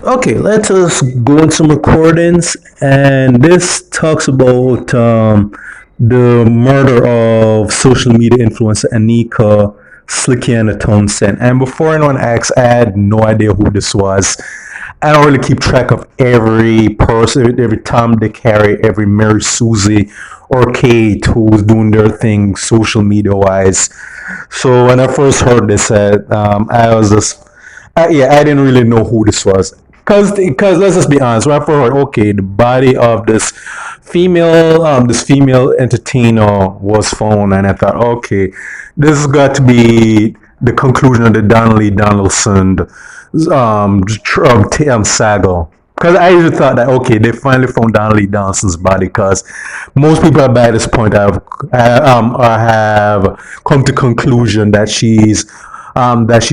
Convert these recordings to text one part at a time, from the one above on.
Okay, let us go on some recordings, and this talks about the murder of social media influencer Aneka Slickianna Townsend. And before anyone asks, I had no idea who this was. I don't really keep track of every person, every Tom, Dick, Harry, every Mary, Susie, or Kate who's doing their thing social media wise. So when I first heard this, I was just yeah, I didn't really know who this was. Cause let's just be honest. When I first heard, okay, the body of this female entertainer was found, and I thought, okay, this has got to be the conclusion of the Donnelly Donaldson saga. Because I usually thought that okay, they finally found Donnelly Donaldson's body. Because most people by this point have come to conclusion that she's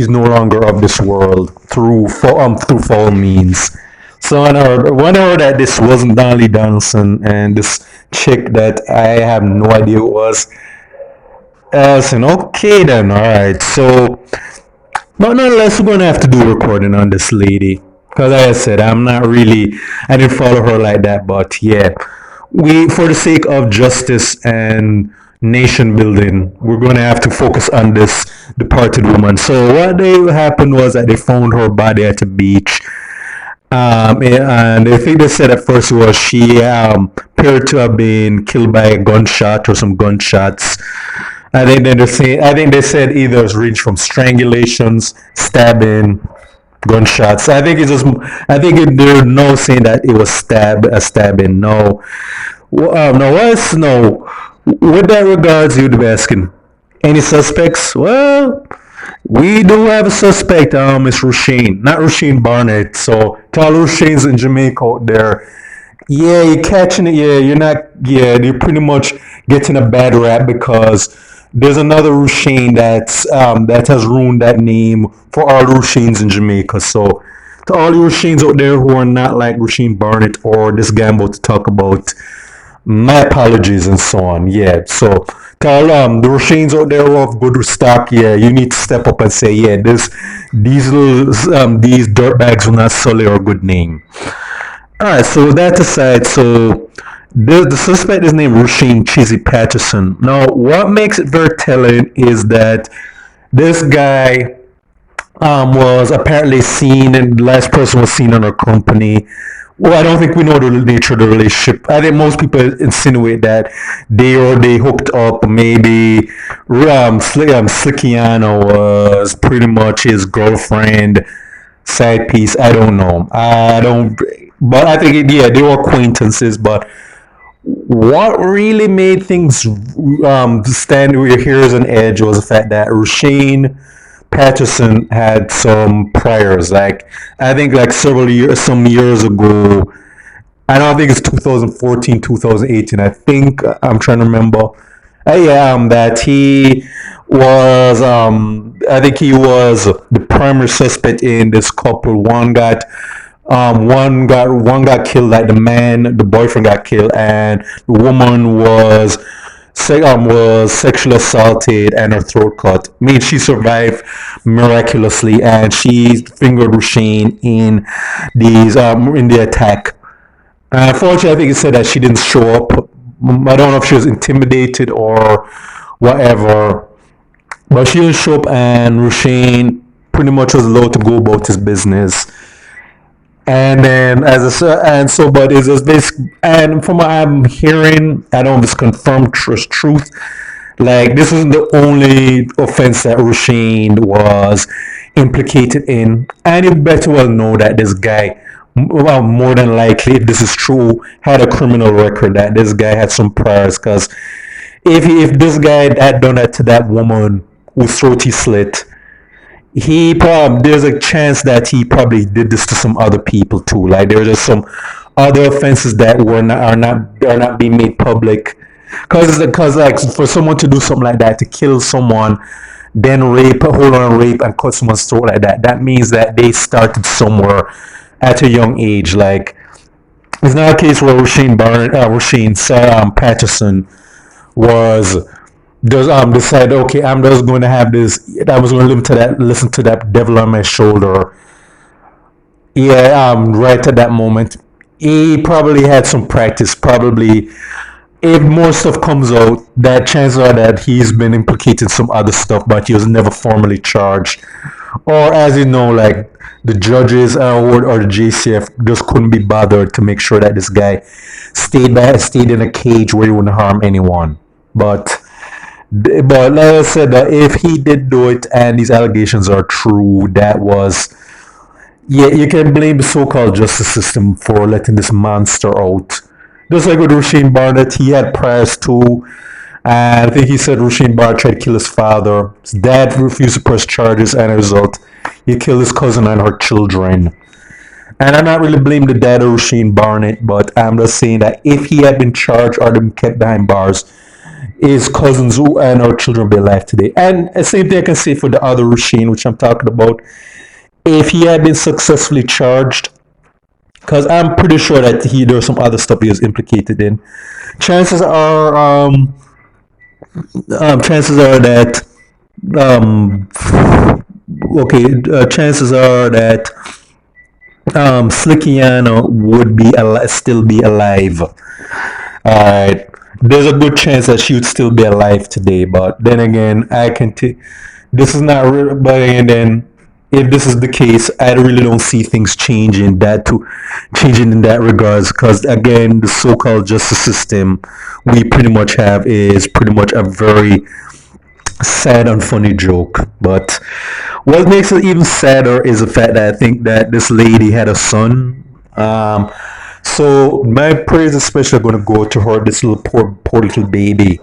no longer of this world through foul means. So when I heard that this wasn't Donnelly Donaldson and this chick that I have no idea who it was, I was saying, okay then, all right. So, but nonetheless, we're gonna have to do a recording on this lady because, like I said, I didn't follow her like that. But yeah, for the sake of justice and nation building, we're gonna have to focus on this departed woman. So what they happened was that they found her body at a beach. And I think they said at first was she appeared to have been killed by a gunshot or some gunshots. I think they said either it was ranged from strangulations, stabbing, gunshots. They're no saying that it was a stabbing. No, no, what's no? With that regards, you'd be asking any suspects? Well, we do have a suspect. It's Rushine, not Rushine Barnett. So to all Rushines in Jamaica out there, yeah, you're catching it. Yeah, you're not. Yeah, you're pretty much getting a bad rap because there's another Rushine that has ruined that name for all Rushines in Jamaica. So to all you Rushines out there who are not like Rushine Barnett or this guy I'm about to talk about, my apologies and so on. Yeah, so tell the Rushines out there who have good stock. Yeah, you need to step up and say, yeah, these dirtbags will not sully our good name. All right, so that aside, so the suspect is named Rushine Chizzy Patterson. Now, what makes it very telling is that this guy was apparently seen, and the last person was seen in our company. Well, I don't think we know the nature of the relationship. I think most people insinuate that they hooked up. Maybe Slickianna was pretty much his girlfriend, side piece. I don't know. I don't. But I think yeah, they were acquaintances. But what really made things stand here as an edge was the fact that Rushine Patterson had some priors. Like I think like some years ago. I don't think it's 2014, 2018. I think I'm trying to remember. Yeah, that he was. I think he was the primary suspect in this couple. One got killed. Like the boyfriend got killed, and the woman was sexually assaulted and her throat cut. I mean, she survived miraculously, and she fingered Rushine in the attack. Unfortunately, I think it said that she didn't show up. I don't know if she was intimidated or whatever, but she didn't show up, and Rushine pretty much was allowed to go about his business. And then and so, but it's just basic. And from what I'm hearing, I don't know if it's confirmed truth. Like this wasn't the only offense that Rushine was implicated in, and you better well know that this guy, well, more than likely, if this is true, had a criminal record. That this guy had some priors. Because if this guy had done that to that woman whose throat he slit, there's a chance that he probably did this to some other people too. Like there are just some other offenses that are not being made public. Because like for someone to do something like that, to kill someone, then rape and cut someone's throat like that, that means that they started somewhere at a young age. Like it's not a case where Rushine Patterson was does decide, okay, I'm just going to have this. I was going to listen to that devil on my shoulder Yeah, right at that moment, he probably had some practice. Probably, if more stuff comes out, that chances are that he's been implicated in some other stuff, but he was never formally charged. Or, as you know, like the judges or the JCF just couldn't be bothered to make sure that this guy stayed in a cage where he wouldn't harm anyone. But like I said, if he did do it and these allegations are true, that was, yeah, you can blame the so-called justice system for letting this monster out. Just like with Rushine Barnett, he had priors too. And I think he said Rushine Barnett tried to kill his father. His dad refused to press charges, and as a result, he killed his cousin and her children. And I'm not really blaming the dad of Rushine Barnett, but I'm just saying that if he had been charged or been kept behind bars, his cousins and our children would be alive today. And the same thing I can say for the other Rushine, which I'm talking about. If he had been successfully charged, because I'm pretty sure that there was some other stuff he was implicated in. Chances are, chances are that, um, okay, chances are that Slickianna would still be alive. Alright, there's a good chance that she would still be alive today. But then again, this is not real. But again, then if this is the case, I really don't see things changing in that regards. Because again, the so-called justice system we pretty much have is pretty much a very sad and funny joke. But what makes it even sadder is the fact that I think that this lady had a son. So my prayers especially are going to go to her, this little poor little baby,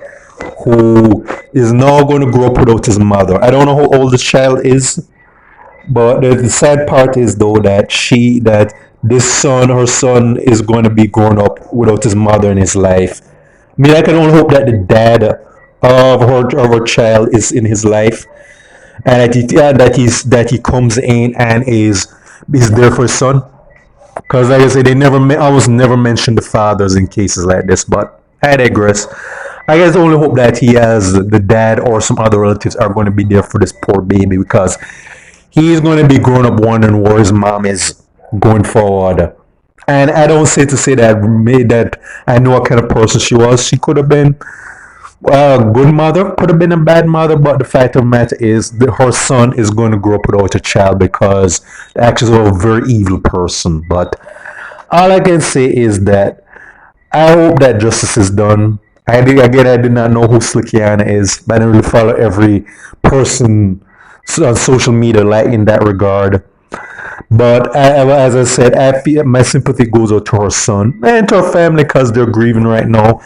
who is now going to grow up without his mother. I don't know how old this child is, but the sad part is though that her son is going to be grown up without his mother in his life. I mean, I can only hope that the dad of her child is in his life, and that he comes in and is there for his son. Because like I said, I was never mentioned the fathers in cases like this. But I digress. I guess I only hope that he has the dad or some other relatives are going to be there for this poor baby, because he's going to be growing up wondering where his mom is going forward. And I don't say to say that I know what kind of person she was. She could have been a good mother, could have been a bad mother, but the fact of the matter is that her son is going to grow up without a child because the actions of a very evil person. But all I can say is that I hope that justice is done. I did not know who Slickianna is. I didn't really follow every person on social media like in that regard. But as I said, I feel my sympathy goes out to her son and to her family because they're grieving right now.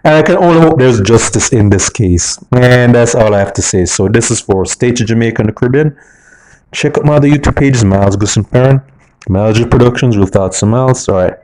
And I can only hope there's justice in this case. And that's all I have to say. So this is for State of Jamaica and the Caribbean. Check out my other YouTube pages, Miles Gusson Parent, Miles Productions, Real Thoughts and Miles. Alright.